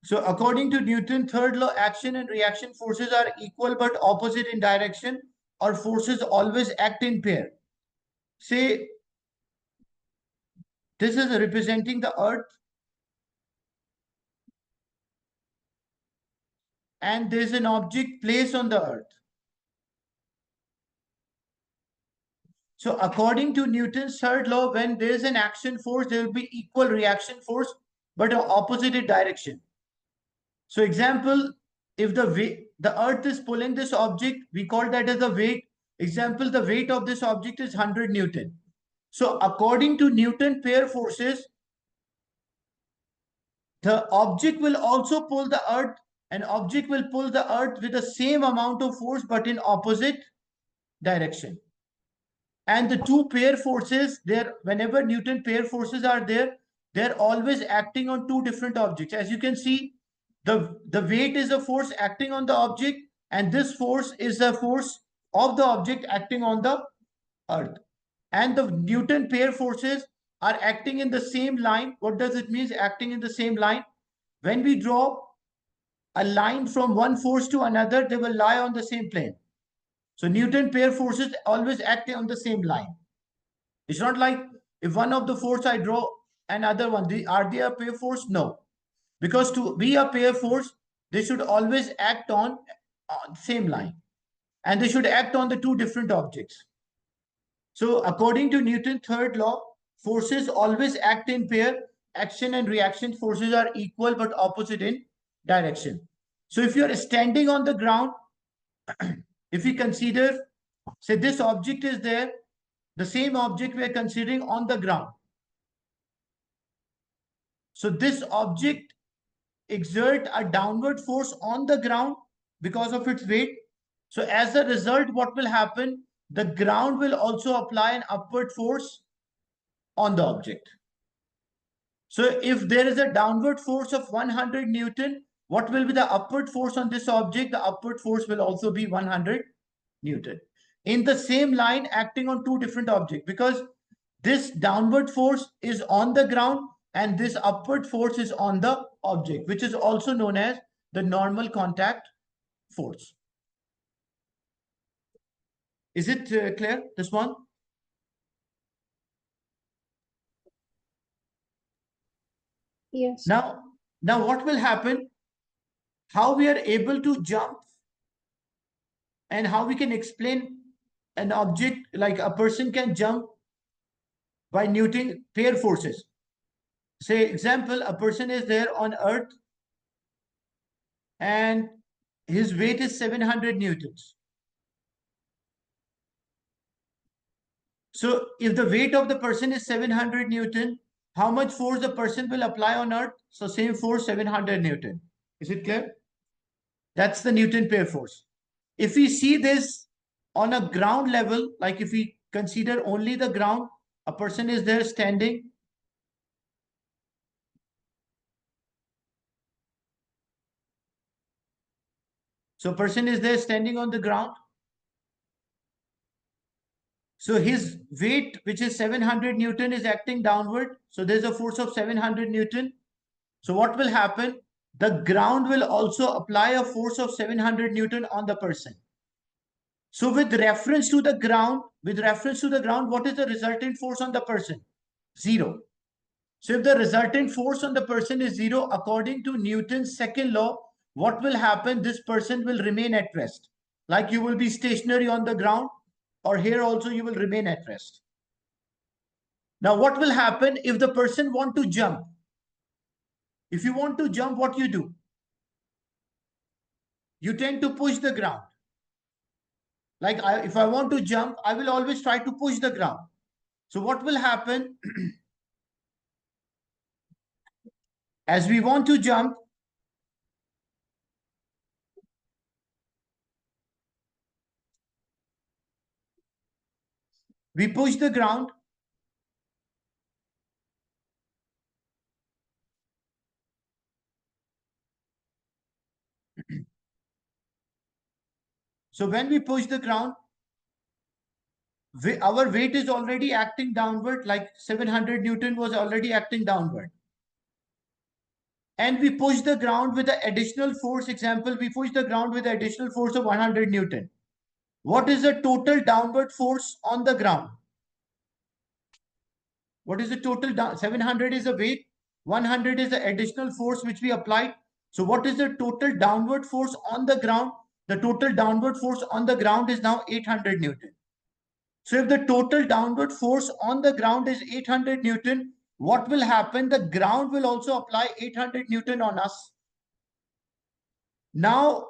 So according to Newton's third law, action and reaction forces are equal but opposite in direction, or forces always act in pair. Say this is representing the earth, and there is an object placed on the earth. So according to Newton's third law, when there is an action force, there will be equal reaction force, but an opposite direction. So example, if the earth is pulling this object, we call that as the weight. Example, the weight of this object is 100 Newton. So according to Newton pair forces, the object will also pull the earth, and object will pull the earth with the same amount of force but in opposite direction. And the two pair forces, there whenever Newton pair forces are there, they're always acting on two different objects. As you can see, the weight is a force acting on the object, and this force is a force of the object acting on the earth. And the Newton pair forces are acting in the same line. What does it mean, acting in the same line? When we draw a line from one force to another, they will lie on the same plane. So Newton pair forces always act on the same line. It's not like if one of the force I draw another one, are they a pair force? No. Because to be a pair force, they should always act on same line. And they should act on the two different objects. So according to Newton's third law, forces always act in pair. Action and reaction forces are equal but opposite in direction. So if you're standing on the ground, if we consider, say this object is there, the same object we are considering on the ground. So this object exert a downward force on the ground because of its weight. So as a result, what will happen? The ground will also apply an upward force on the object. So if there is a downward force of 100 Newton, what will be the upward force on this object? The upward force will also be 100 Newton. In the same line, acting on two different objects, because this downward force is on the ground and this upward force is on the object, which is also known as the normal contact force. Is it clear, this one? Yes. Now what will happen? How we are able to jump and how we can explain an object, like a person can jump by Newton pair forces. Say example, a person is there on earth and his weight is 700 Newtons. So if the weight of the person is 700 Newton, how much force the person will apply on earth? So same force, 700 Newton. Is it clear? That's the Newton pair force. If we see this on a ground level, like if we consider only the ground, a person is there standing. So person is there standing on the ground. So his weight, which is 700 Newton, is acting downward. So there's a force of 700 Newton. So what will happen? The ground will also apply a force of 700 Newton on the person. So with reference to the ground, what is the resultant force on the person? Zero. So if the resultant force on the person is zero, according to Newton's second law, what will happen? This person will remain at rest. Like you will be stationary on the ground, or here also you will remain at rest. Now what will happen if the person want to jump? If you want to jump, what you do? You tend to push the ground. Like if I want to jump, I will always try to push the ground. So what will happen? As we want to jump, we push the ground. So when we push the ground, our weight is already acting downward, like 700 Newton was already acting downward. and we push the ground with an additional force. Example, we push the ground with an additional force of 100 Newton. What is the total downward force on the ground? What is the total down? 700 is the weight, 100 is the additional force which we applied. So what is the total downward force on the ground? The total downward force on the ground is now 800 Newton. So if the total downward force on the ground is 800 Newton, what will happen? The ground will also apply 800 Newton on us. Now,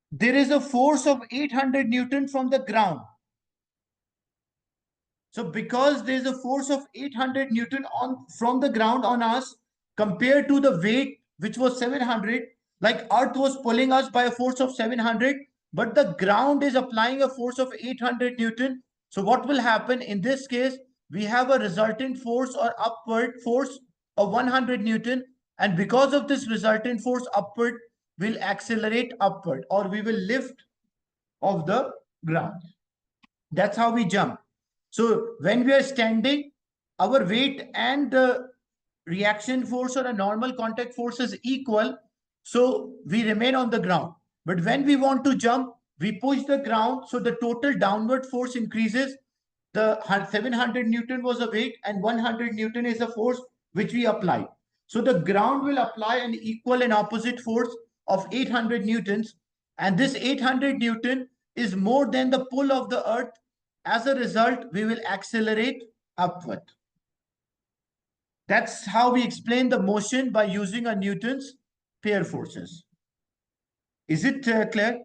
there is a force of 800 Newton from the ground. So because there is a force of 800 Newton from the ground on us compared to the weight which was 700, like Earth was pulling us by a force of 700, but the ground is applying a force of 800 Newton. So what will happen in this case? We have a resultant force or upward force of 100 Newton, and because of this resultant force upward, we'll accelerate upward, or we will lift off the ground. That's how we jump. So when we are standing, our weight and the reaction force or a normal contact force is equal. So we remain on the ground. But when we want to jump, we push the ground. So the total downward force increases. The 700 Newton was a weight and 100 Newton is a force which we apply. So the ground will apply an equal and opposite force of 800 Newtons. And this 800 Newton is more than the pull of the earth. As a result, we will accelerate upward. That's how we explain the motion by using a Newton's pair forces. Is it clear?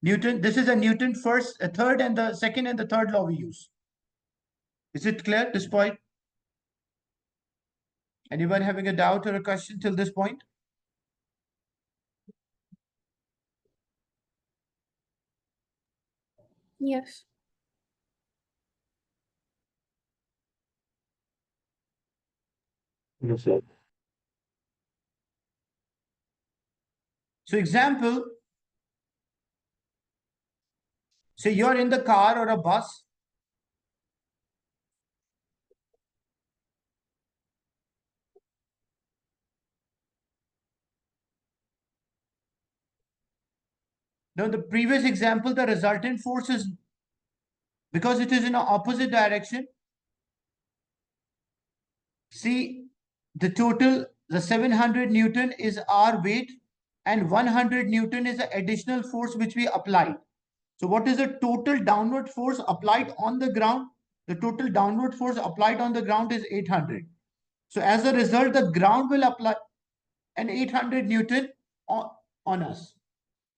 Newton, this is a Newton first, a third, and the second and the third law we use. Is it clear this point? Anyone having a doubt or a question till this point? Yes. Yes, sir. So example, say you're in the car or a bus. Now the previous example, the resultant force is, because it is in an opposite direction. See, the total, the 700 Newton is our weight and 100 Newton is the additional force which we applied. So what is the total downward force applied on the ground? The total downward force applied on the ground is 800. So as a result, the ground will apply an 800 Newton on us.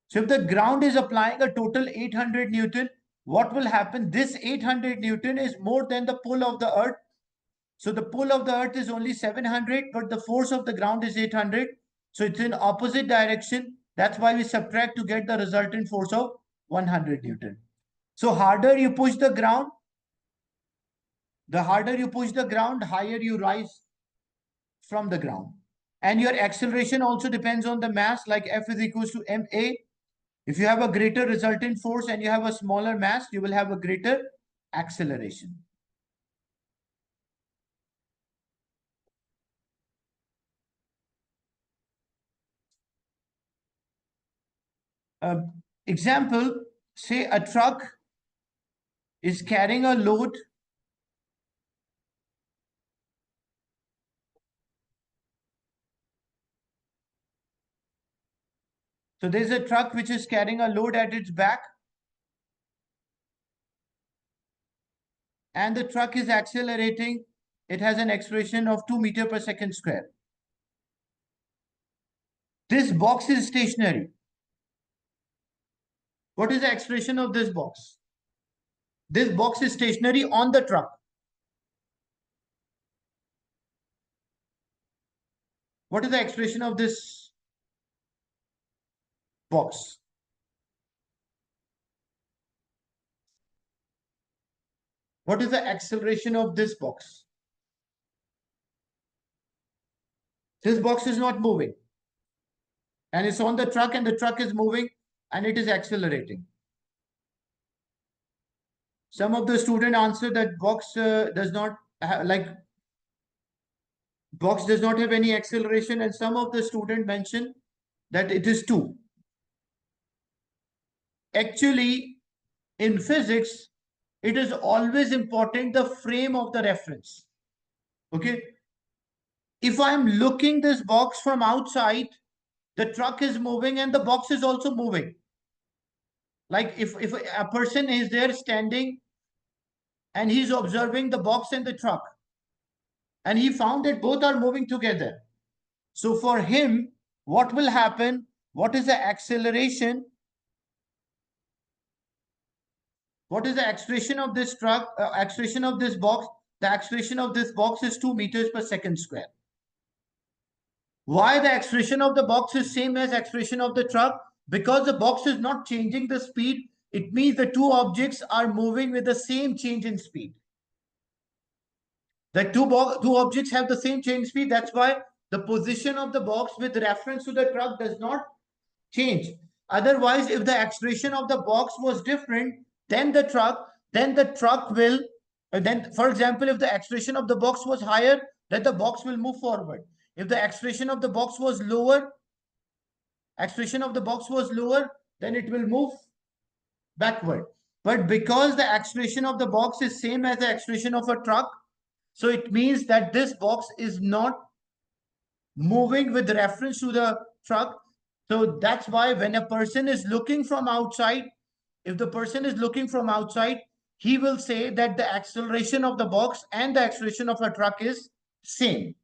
So if the ground is applying a total 800 Newton, what will happen? This 800 Newton is more than the pull of the earth. So the pull of the earth is only 700, but the force of the ground is 800. So it's in opposite direction. That's why we subtract to get the resultant force of 100 Newton. So harder you push the ground, the harder you push the ground, higher you rise from the ground. And your acceleration also depends on the mass, like F is equals to ma. If you have a greater resultant force and you have a smaller mass, you will have a greater acceleration. Example, say a truck is carrying a load So there's a truck which is carrying a load at its back, and the truck is accelerating. It has an acceleration of 2 meters per second square. This box is stationary. What is the acceleration of this box? This box is stationary on the truck. What is the acceleration of this box? What is the acceleration of this box? This box is not moving. And it's on the truck, and the truck is moving, and it is accelerating. Some of the student answer that box does not have, like, box does not have any acceleration, and some of the student mentioned that it is 2. Actually, in physics, it is always important the frame of the reference. Okay. If I'm looking this box from outside, the truck is moving and the box is also moving. Like if a person is there standing and he's observing the box and the truck, and he found that both are moving together. So for him, what will happen? What is the acceleration? What is the acceleration of this truck? Acceleration of this box? The acceleration of this box is 2 meters per second square. Why the acceleration of the box is same as acceleration of the truck? Because the box is not changing the speed. It means the two objects are moving with the same change in speed. The two objects have the same change speed. That's why the position of the box with reference to the truck does not change. Otherwise, if the acceleration of the box was different than the truck will, then for example, if the acceleration of the box was higher, then the box will move forward. If the acceleration of the box was lower, then it will move backward. But because the acceleration of the box is same as the acceleration of a truck, so it means that this box is not moving with reference to the truck. So that's why when a person is looking from outside, if the person is looking from outside, he will say that the acceleration of the box and the acceleration of a truck is same.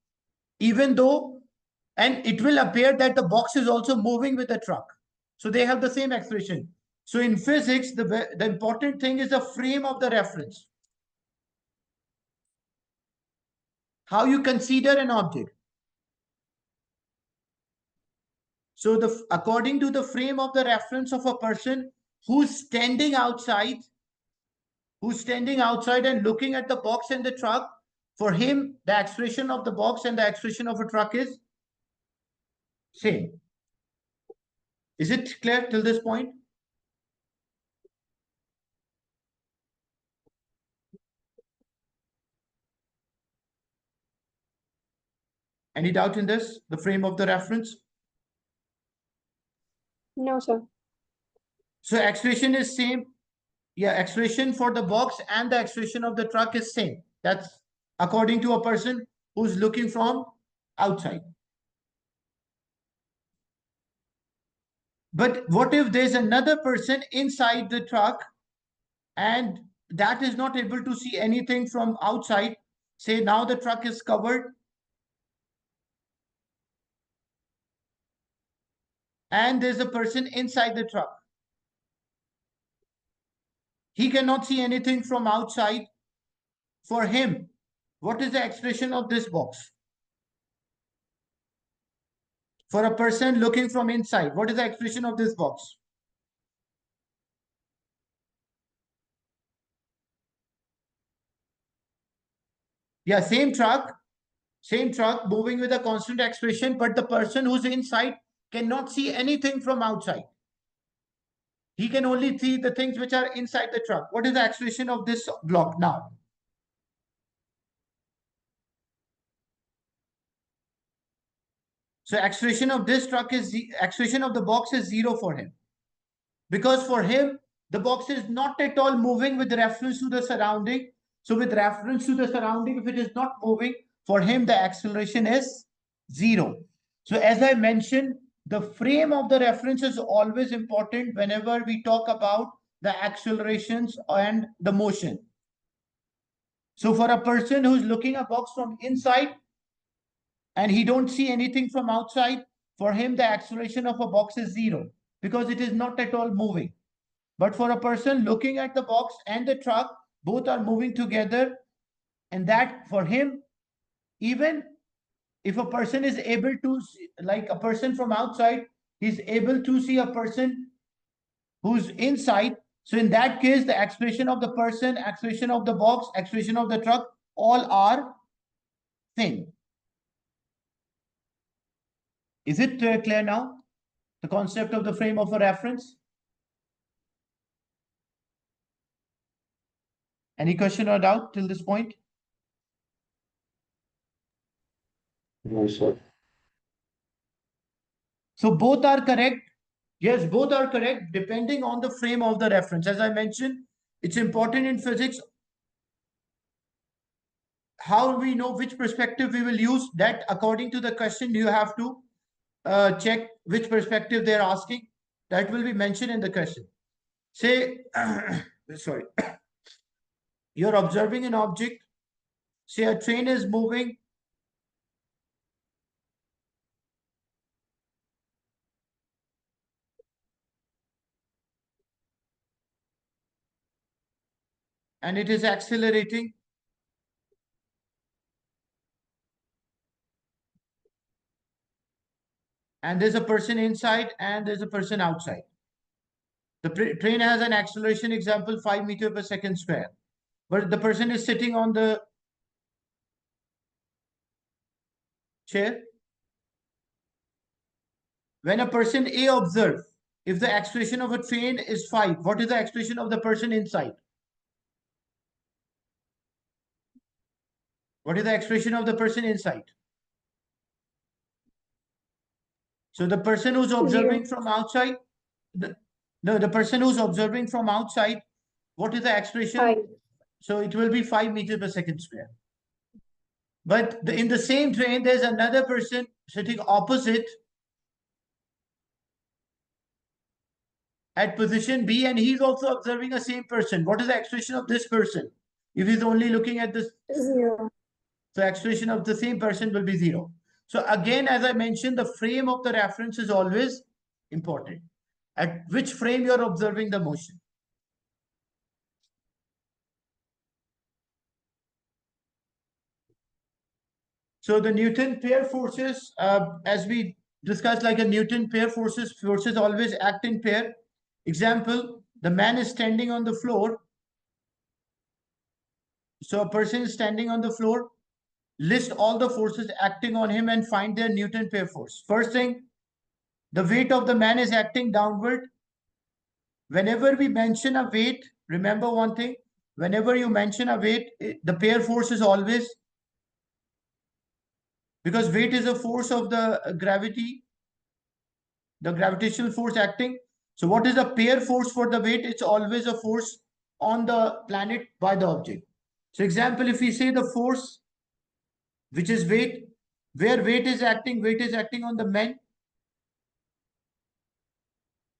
Even though, and it will appear that the box is also moving with the truck. So they have the same acceleration. So in physics, the important thing is the frame of the reference. How you consider an object. So according to the frame of the reference of a person who's standing outside and looking at the box and the truck, for him, the acceleration of the box and the acceleration of a truck is same. Is it clear till this point? Any doubt in this, the frame of the reference? No, sir. So acceleration is same. Yeah, acceleration for the box and the acceleration of the truck is same. That's according to a person who's looking from outside. But what if there's another person inside the truck and that is not able to see anything from outside? Say now the truck is covered and there's a person inside the truck. He cannot see anything from outside. For him, what is the acceleration of this box? For a person looking from inside, what is the acceleration of this box? Yeah, same truck moving with a constant acceleration, but the person who's inside cannot see anything from outside. He can only see the things which are inside the truck. What is the acceleration of this block now? So acceleration of this truck is the acceleration of the box is 0 for him. Because for him, the box is not at all moving with reference to the surrounding. So with reference to the surrounding, if it is not moving, for him, the acceleration is 0. So as I mentioned, the frame of the reference is always important whenever we talk about the accelerations and the motion. So for a person who's looking a box from inside and he don't see anything from outside, for him, the acceleration of a box is 0 because it is not at all moving. But for a person looking at the box and the truck, both are moving together. And that for him, even if a person is able to, like a person from outside, he's able to see a person who's inside. So in that case, the acceleration of the person, acceleration of the box, acceleration of the truck, all are same. Is it clear now? The concept of the frame of a reference? Any question or doubt till this point? No, sir. So both are correct. Yes, both are correct depending on the frame of the reference. As I mentioned, it's important in physics how we know which perspective we will use. That according to the question, you have to check which perspective they're asking. That will be mentioned in the question. Say, sorry, you're observing an object. Say a train is moving. And it is accelerating. And there's a person inside and there's a person outside. The train has an acceleration example 5 meters per second square. But the person is sitting on the chair. When a person A observes, if the acceleration of a train is 5, what is the acceleration of the person inside? What is the acceleration of the person inside? So the person who's observing from outside, the person who's observing from outside, what is the acceleration? 5. So it will be 5 meters per second square. But in the same train, there's another person sitting opposite at position B, and he's also observing the same person. What is the acceleration of this person? If he's only looking at this, 0. the acceleration of the same person will be 0. So again, as I mentioned, the frame of the reference is always important. At which frame you're observing the motion. So the Newton pair forces, as we discussed, like a Newton pair forces always act in pair. Example, the man is standing on the floor. So a person is standing on the floor. List all the forces acting on him and find their Newton pair force. First thing, the weight of the man is acting downward. Whenever we mention a weight, remember one thing, whenever you mention a weight, the pair force is always, because weight is a force of the gravity, the gravitational force acting. So what is the pair force for the weight? It's always a force on the planet by the object. So example, if we say the force, which is weight, where weight is acting on the man.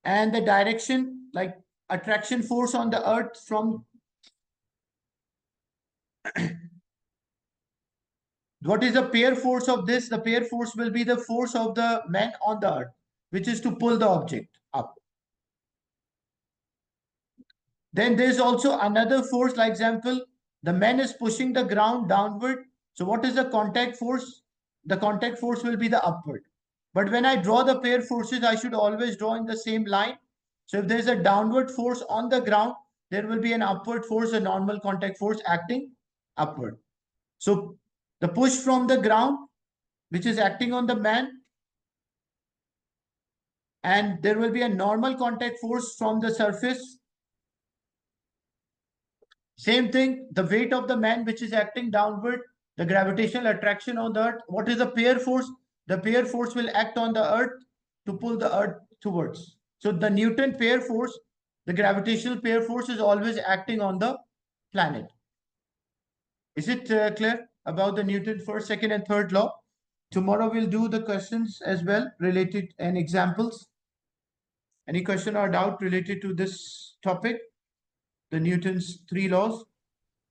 And the direction, like attraction force on the earth from what is the pair force of this? The pair force will be the force of the man on the earth, which is to pull the object up. Then there's also another force, like example, the man is pushing the ground downward. So what is the contact force? The contact force will be the upward. But when I draw the pair forces, I should always draw in the same line. So if there's a downward force on the ground, there will be an upward force, a normal contact force acting upward. So the push from the ground, which is acting on the man, and there will be a normal contact force from the surface. Same thing, the weight of the man, which is acting downward, the gravitational attraction on the earth. What is the pair force? The pair force will act on the earth to pull the earth towards. So the Newton pair force, the gravitational pair force is always acting on the planet. Is it clear about the Newton first, second, and third law? Tomorrow we'll do the questions as well related and examples. Any question or doubt related to this topic? The Newton's 3 laws?